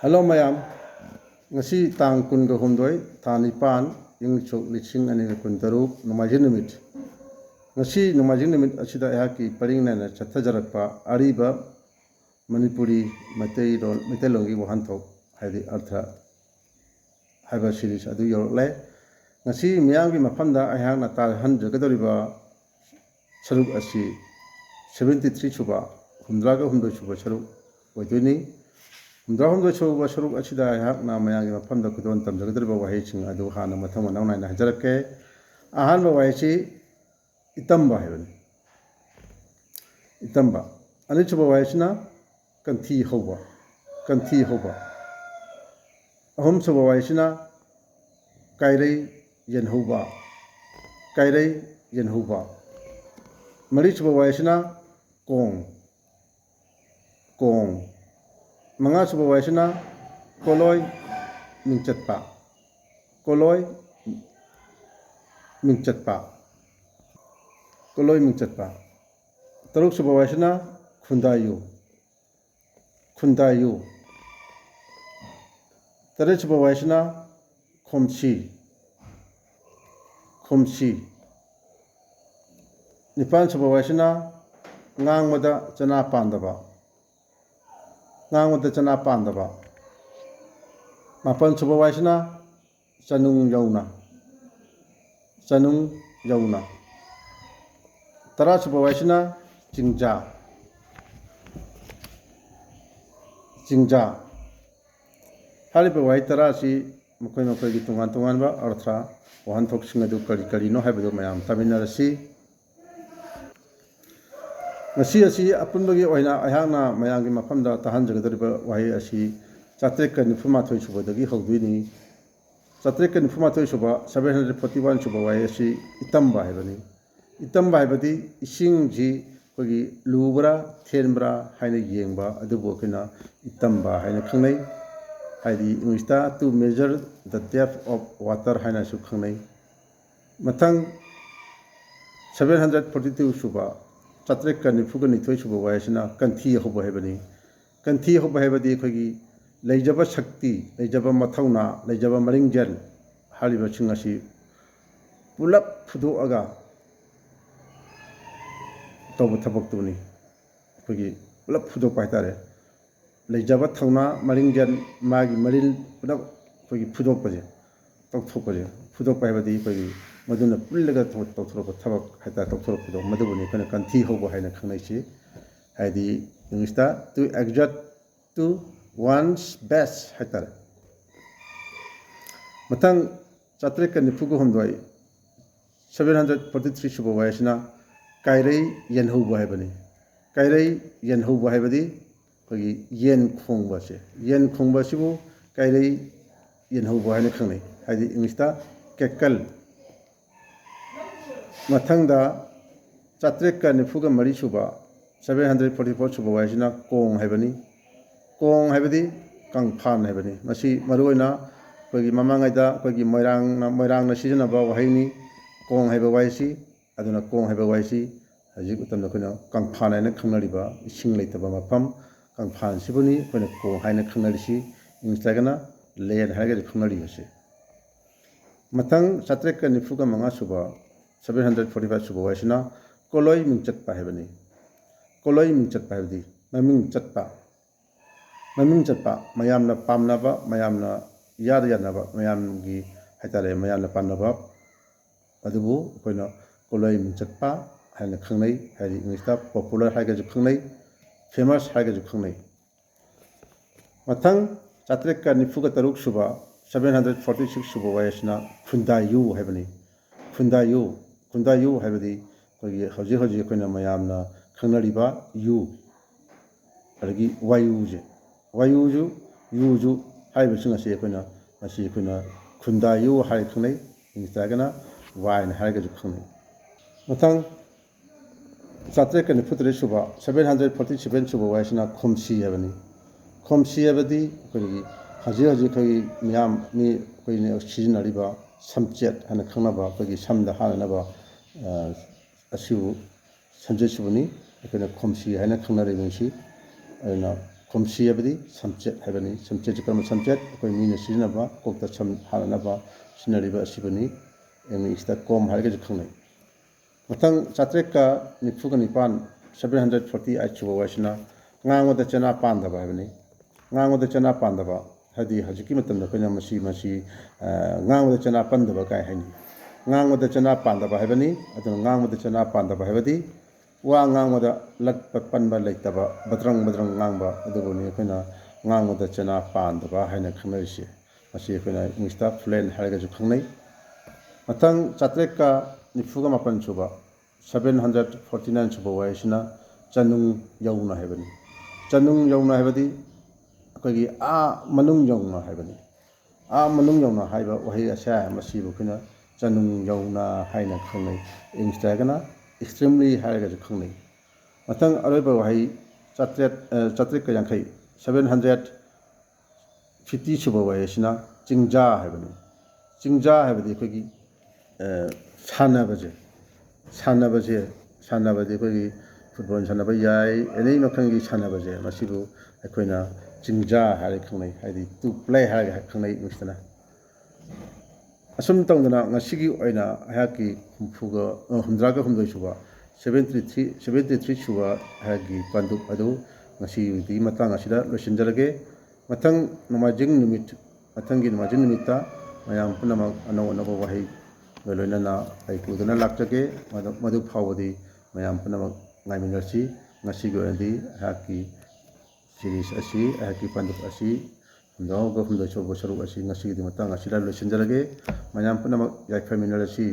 Hello mayam, ngasi tang kun ga humdoi thani pan ing chok liching ani ga kun taruk numajin nimit. Ngasi numajin nimit asida ya ki paring na chatha jarakpa ariba Manipuri Matei longi wahan thok haidi artha haiba series adu yorle. Ngasi miyam ki mafamda ayang na tar han jagadoriba saruk asi 73 chuba humdraga humdoi chuba saruk waituni Humdra Choba Suruk Achida Hakna Mayang Mapam the Kudon Tam Jagdriba Wahaching Adu Hana Matama Nana Jarake Ahanba Wachi Itamba Heaven Itamba Anichuba Wachina Kanti Hoba Ahum Suba Wachina Kairi Yenhuba Marichuba Wachina Kong Mga suba waisina koloi mingchatpa Taruk suba waisina khundayu Tarik suba waisina khomsi Nipan suba waisina ngang mada chana pandaba Ngang with the Chana Pandava. Mapan Subawaisana Sanung Yauna. Tara Subawaisana Jingja. Halibawai Tarasi Mukoi Tunganba Arthra, one toxin of Karino Habido Mayam Taminarasi. Ngasi asi apunbagi oina ayangna mayangi mafamda tahan jagadariba wahi asi chatreka nifuma thoi suba dagi hogduini chatreka nifuma thoi suba 741 suba wahi asi itamba haibadi ising ji kogi lubra thenbra haina yengba adubo kina itamba haina khangnai haidi ingista to measure the depth of water haina su khangnai mathang 742 suba Chatreka Nifuga Nitwisuba Waisina, Kanti Hoba Hebani. Kanti Hoba Hebadi Kogi, Lejaba Shakti, Lejaba Matauna, Lejaba Marinjan, Haliba Chingasi, Pulap Pudu Aga, Toba Tabaktuni, Kogi, Pulap Pudu Paitare, Lejaba Tauna, Marinjan, Magi Maril, Pudap, Kogi Pudopaje, Toktopaje, Pudopa Hebadi Kogi. Maduna Pullaga Toktoroko Tabak Hata Toktoroko, Maduni, Kanti Hobo Haina Kanashi, Hadi Ingsta to exert to one's best Hatar. Matang Chatrek and Fugu Homdoi 743 Shubo Vaishna, Kairei Yen Hobo Hebani. Kairei Yen Hobo Hebadi, Yen Kongbasi. Yen Kongbasibu, Kairei Yen Hobo Haina Kani, Hadi Ingsta, Kekal. Mathangda Chatreka Nifuga Marisuba 744 Suba Waisina Kong Hebani Kangpan Hebani Masi Maruina Kogi Mamangaida Kogi Moirang Seasonaba Wahini Kong Heba Waisi Aduna Kong Heba Waisi Azukutam Nakuna Kangpan and Kanariba Sing later Bamapam Kangpan Sibuni when a Kong Haina Kanarisi in Stagana lay and Haggard Kanarisi Matang Chatreka Nifuga Mangasuba 745 Suba Waisina, Koloi Minchatpa Hebani. Koloi Minchatpa Hebdi, Maming Chatpa, Mayamna Pamnaba, Mayamna Yarianaba, Mayamgi Hatare, Mayamna Panaba, Adubu, Koloi Minchatpa, Hana Kangnay, Hari Mista, popular Hagaju Kangnay, famous Hagaju Kangnay. Matang, Chatreka Nifuga Taruk Suba, 746 Suba Waisina, Fundayu Hebani. Fundayu Habadi, Hoji Kuna Mayamna, Kanariba, you Argi, Wayuju, Yuju, Hibisuna Sekuna, Masikuna, Kundayu, Haikune, in Sagana, Wine Hagaju Kune. Matang Satrek and the Putrisuba, 747 Suba Waisina, Komsi Avani. Komsi Avadi, Haji Miam, me, Queen of Chizinariba. Samchet and a Kanaba, Sam the Hanaba, Asu, Sanjeshuni, a kind of Komsi, and a Kanari Vinci, and ꯈꯣꯝꯁꯤ ꯍꯥꯏꯕꯗꯤ ꯁꯝꯆꯦꯠ ꯍꯥꯏꯕꯅꯤ ꯁꯝꯆꯦꯠꯁꯤ ꯀꯔꯝꯕ ꯁꯝꯆꯦꯠ ꯑꯩꯈꯣꯏ ꯃꯤꯅ ꯁꯤꯖꯤꯟꯅꯕ ꯀꯣꯛꯇ ꯁꯝ ꯍꯥꯠꯅꯅꯕ ꯁꯤꯖꯤꯟꯅꯔꯤꯕ ꯑꯁꯤꯕꯨꯅꯤ ꯏꯪꯂꯤꯁꯇ ꯀꯣꯝ ꯍꯥꯏꯔꯒꯁꯨ ꯈꯪꯅꯩ ꯃꯊꯪ 894 748 ꯁꯨꯕ ꯋꯥꯍꯩꯁꯤꯅ ꯉꯥꯡꯕꯗ ꯆꯦꯅꯥ ꯄꯥꯟꯗꯕ ꯍꯥꯏꯕꯅꯤ ꯉꯥꯡꯕꯗ ꯆꯦꯅꯥ ꯄꯥꯟꯗꯕ ꯍꯥꯏꯗꯤ ꯍꯧꯖꯤꯛꯀꯤ ꯃꯇꯝꯗ ꯑꯩꯈꯣꯏꯅ ꯃꯁꯤ ꯉꯥꯡꯕꯗ ꯆꯦꯅꯥ ꯄꯟꯗꯕ ꯀꯥꯏ ꯍꯥꯏꯅꯤ ꯉꯥꯡꯕꯗ ꯆꯦꯅꯥ ꯄꯥꯟꯗꯕ ꯍꯥꯏꯕꯅꯤ ꯑꯗꯨꯅ ꯉꯥꯡꯕꯗ ꯆꯦꯅꯥ ꯄꯥꯟꯗꯕ ꯍꯥꯏꯕꯗꯤ ꯋꯥ ꯉꯥꯡꯕꯗ ꯂꯠꯄ ꯄꯟꯕ ꯂꯩꯇꯕ ꯕꯗ꯭ꯔꯪ ꯕꯗ꯭ꯔꯪ ꯉꯥꯡꯕ ꯑꯗꯨꯕꯨꯅꯤ ꯑꯩꯈꯣꯏꯅ ꯉꯥꯡꯕꯗ ꯆꯦꯅꯥ ꯄꯥꯟꯗꯕ ꯍꯥꯏꯅ ꯈꯪꯅꯔꯤꯁꯤ ꯃꯁꯤ ꯑꯩꯈꯣꯏꯅ ꯏꯪꯂꯤꯁꯇ ꯐ꯭ꯂꯨꯑꯦꯟ ꯍꯥꯏꯔꯒꯁꯨ ꯈꯪꯅꯩ ꯃꯊꯪ 897 ꯁꯨꯕ 749 ꯁꯨꯕ ꯋꯥꯍꯩꯁꯤꯅ ꯆꯅꯨꯡ ꯌꯧꯅ ꯍꯥꯏꯕꯅꯤ ꯆꯅꯨꯡ ꯌꯧꯅ ꯍꯥꯏꯕꯗꯤ ꯑꯩꯈꯣꯏꯒꯤ ꯃꯅꯨꯡ ꯌꯧꯅ ꯍꯥꯏꯕꯅꯤ ꯃꯅꯨꯡ ꯌꯧꯅ ꯍꯥꯏꯕ ꯋꯥꯍꯩ ꯑꯁꯦ ꯃꯁꯤꯕꯨ ꯑꯩꯈꯣꯏꯅ ꯆꯅꯨꯡ ꯌꯧꯅ ꯍꯥꯏꯅ ꯈꯪꯅꯩ ꯏꯪꯂꯤꯁꯇ ꯍꯥꯏꯔꯒꯅ ꯑꯦꯛꯁꯇ꯭ꯔꯤꯝꯂꯤ ꯍꯥꯏꯔꯒꯁꯨ ꯈꯪꯅꯩ ꯃꯊꯪ ꯑꯔꯣꯏꯕ ꯋꯥꯍꯩ 850 750 ꯁꯨꯕ ꯋꯥꯍꯩ ꯑꯁꯤꯅ ꯆꯤꯡꯖꯥ ꯍꯥꯏꯕꯅꯤ ꯆꯤꯡꯖꯥ ꯍꯥꯏꯕꯗꯤ ꯑꯩꯈꯣꯏꯒꯤ ꯁꯥꯟꯅꯕꯗꯤ ꯑꯩꯈꯣꯏꯒꯤ ꯐꯨꯠꯕꯣꯜ ꯁꯥꯟꯅꯕ ꯌꯥꯏ ꯑꯦꯅꯤ ꯃꯈꯜꯒꯤ ꯁꯥꯟꯅꯕꯁꯦ ꯃꯁꯤꯕꯨ ꯑꯩꯈꯣꯏꯅ ꯆꯤꯡꯖꯥ ꯍꯥꯏꯔꯒ ꯈꯪꯅꯩ ꯍꯥꯏꯗꯤ ꯇꯨ ꯄ꯭ꯂꯦ ꯍꯥꯏꯔꯒ ꯈꯪꯅꯩ ꯏꯪꯂꯤꯁꯇꯅ ꯑꯁꯨꯝ ꯇꯧꯗꯅ ꯉꯁꯤꯒꯤ ꯑꯣꯏꯅ ꯑꯩꯍꯥꯛꯀꯤ 138 ꯁꯨꯕ 73 ꯁꯨꯕ ꯑꯩꯍꯥꯛꯀꯤ ꯄꯟꯗꯨꯞ ꯑꯗꯨ ꯉꯁꯤꯒꯤ ꯃꯇꯥꯡ ꯑꯁꯤꯗ ꯂꯣꯏꯁꯤꯟꯖꯔꯒꯦ ꯃꯊꯪꯒꯤ ꯅꯣꯡꯃꯥꯏꯖꯤꯡ ꯅꯨꯃꯤꯠꯇ ꯃꯌꯥꯝ ꯄꯨꯝꯅꯃꯛ ꯑꯅꯧ ꯑꯅꯧꯕ ꯋꯥꯍꯩꯒ ꯂꯣꯏꯅꯅ ꯑꯩ ꯄꯨꯗꯨꯅ ꯂꯥꯛꯆꯒꯦ ꯃꯗꯨ ꯐꯥꯎꯕꯗꯤ ꯃꯌꯥꯝ ꯄꯨꯝꯅꯃꯛ ꯉꯥꯏꯃꯤꯟꯅꯁꯤ ꯉꯁꯤꯒꯤ ꯑꯣꯏꯅꯗꯤ ꯑꯩꯍꯥꯛꯀꯤ ꯁꯤꯔꯤꯁ ꯑꯁꯤ ꯑꯩꯍꯥꯛꯀꯤ ꯄꯟꯗꯨꯞ ꯑꯁꯤ 108 ꯁꯨꯕ ꯁꯔꯨꯛ ꯑꯁꯤ ꯉꯁꯤꯒꯤ ꯃꯇꯥꯡ ꯑꯁꯤꯗ ꯂꯣꯏꯁꯤꯟꯖꯔꯒꯦ ꯃꯌꯥꯝ ꯄꯨꯝꯅꯃꯛ ꯌꯥꯏꯐꯃꯤꯟꯅꯔꯁꯤ